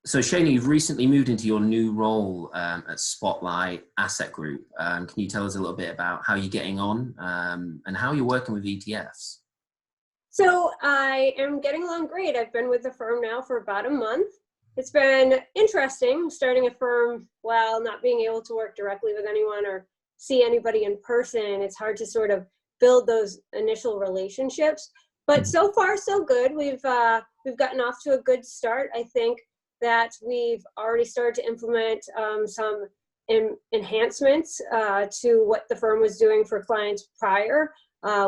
So Shana, you've recently moved into your new role at Spotlight Asset Group. Can you tell us a little bit about how you're getting on and how you're working with ETFs? So I am getting along great. I've been with the firm now for about a month. It's been interesting starting a firm while not being able to work directly with anyone or see anybody in person. It's hard to sort of build those initial relationships. But so far, so good. We've gotten off to a good start. I think that we've already started to implement some enhancements to what the firm was doing for clients prior.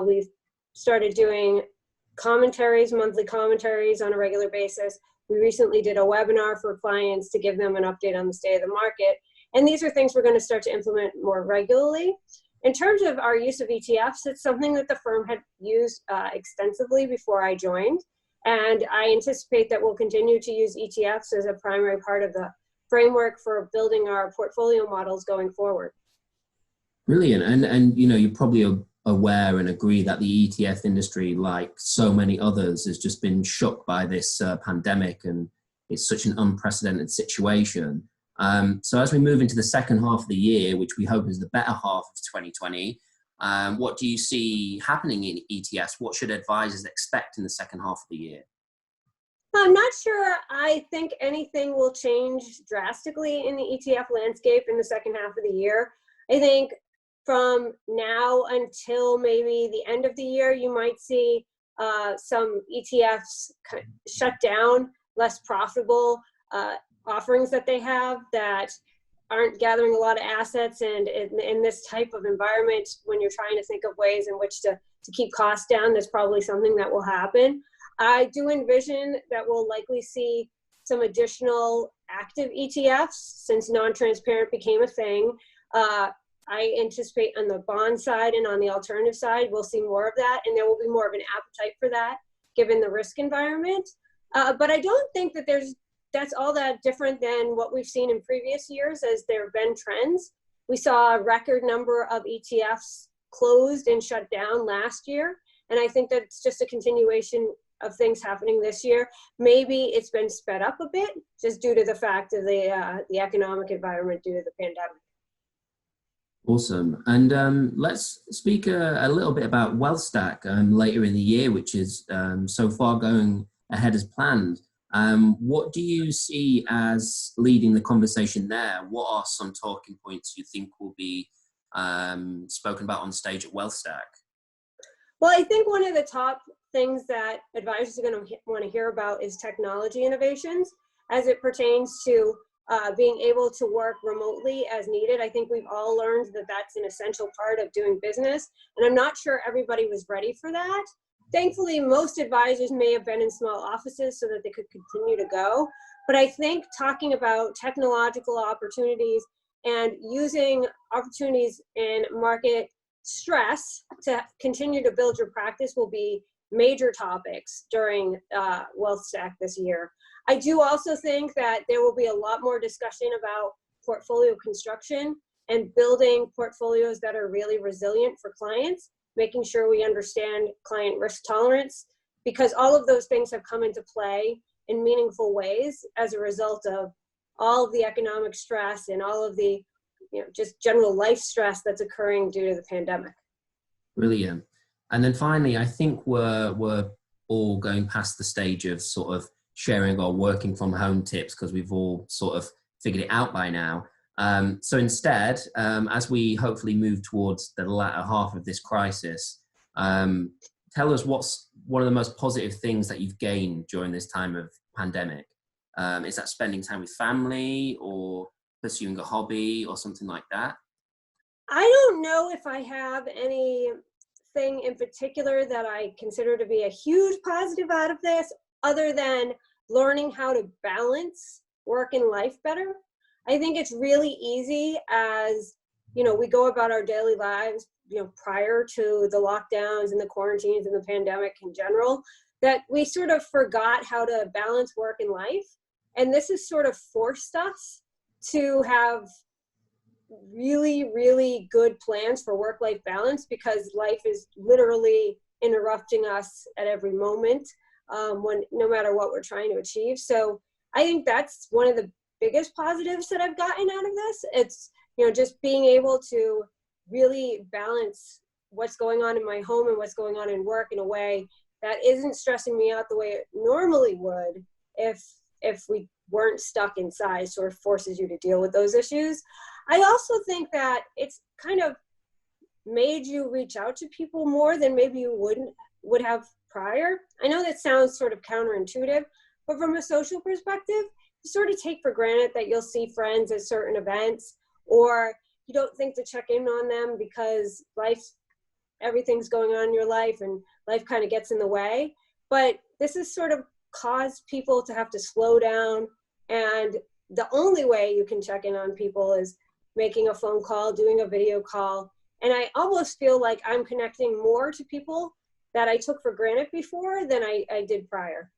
We've started doing monthly commentaries on a regular basis. We recently did a webinar for clients to give them an update on the state of the market. And these are things we're going to start to implement more regularly. In terms of our use of ETFs, it's something that the firm had used extensively before I joined. And I anticipate that we'll continue to use ETFs as a primary part of the framework for building our portfolio models going forward. Brilliant. And you know, you're probably aware and agree that the ETF industry, like so many others, has just been shocked by this pandemic, and it's such an unprecedented situation. So as we move into the second half of the year, which we hope is the better half of 2020, what do you see happening in ETFs? What should advisors expect in the second half of the year? I'm not sure I think anything will change drastically in the ETF landscape in the second half of the year. I think from now until maybe the end of the year, you might see some ETFs shut down, less profitable offerings that they have that aren't gathering a lot of assets. And in this type of environment, when you're trying to think of ways in which to keep costs down, that's probably something that will happen. I do envision that we'll likely see some additional active ETFs since non-transparent became a thing. I anticipate on the bond side and on the alternative side, we'll see more of that, and there will be more of an appetite for that given the risk environment. But I don't think that that's all that different than what we've seen in previous years as there have been trends. We saw a record number of ETFs closed and shut down last year, and I think that's just a continuation of things happening this year. Maybe it's been sped up a bit just due to the fact of the economic environment due to the pandemic. Awesome. And let's speak a little bit about WealthStack later in the year, which is so far going ahead as planned. What do you see as leading the conversation there? What are some talking points you think will be spoken about on stage at WealthStack? Well, I think one of the top things that advisors are going to want to hear about is technology innovations as it pertains to being able to work remotely as needed. I think we've all learned that that's an essential part of doing business, and I'm not sure everybody was ready for that. Thankfully, most advisors may have been in small offices so that they could continue to go. But I think talking about technological opportunities and using opportunities in market stress to continue to build your practice will be major topics during WealthStack this year. I do also think that there will be a lot more discussion about portfolio construction and building portfolios that are really resilient for clients, making sure we understand client risk tolerance, because all of those things have come into play in meaningful ways as a result of all of the economic stress and all of the just general life stress that's occurring due to the pandemic. Brilliant. And then finally, I think we're all going past the stage of sort of sharing our working from home tips because we've all sort of figured it out by now. So instead, as we hopefully move towards the latter half of this crisis, tell us what's one of the most positive things that you've gained during this time of pandemic. Is that spending time with family or pursuing a hobby or something like that? I don't know if I have anything in particular that I consider to be a huge positive out of this, other than learning how to balance work and life better. I think it's really easy as, we go about our daily lives, prior to the lockdowns and the quarantines and the pandemic in general, that we sort of forgot how to balance work and life. And this has sort of forced us to have really, really good plans for work-life balance, because life is literally interrupting us at every moment, no matter what we're trying to achieve. So I think that's one of the biggest positives that I've gotten out of this. It's, you know, just being able to really balance what's going on in my home and what's going on in work in a way that isn't stressing me out the way it normally would if we weren't stuck inside. Sort of forces you to deal with those issues. I also think that it's kind of made you reach out to people more than maybe you would have prior. I know that sounds sort of counterintuitive, but from a social perspective, you sort of take for granted that you'll see friends at certain events, or you don't think to check in on them because everything's going on in your life and life kind of gets in the way. But this has sort of caused people to have to slow down, and the only way you can check in on people is making a phone call, doing a video call. And I almost feel like I'm connecting more to people that I took for granted before than I did prior.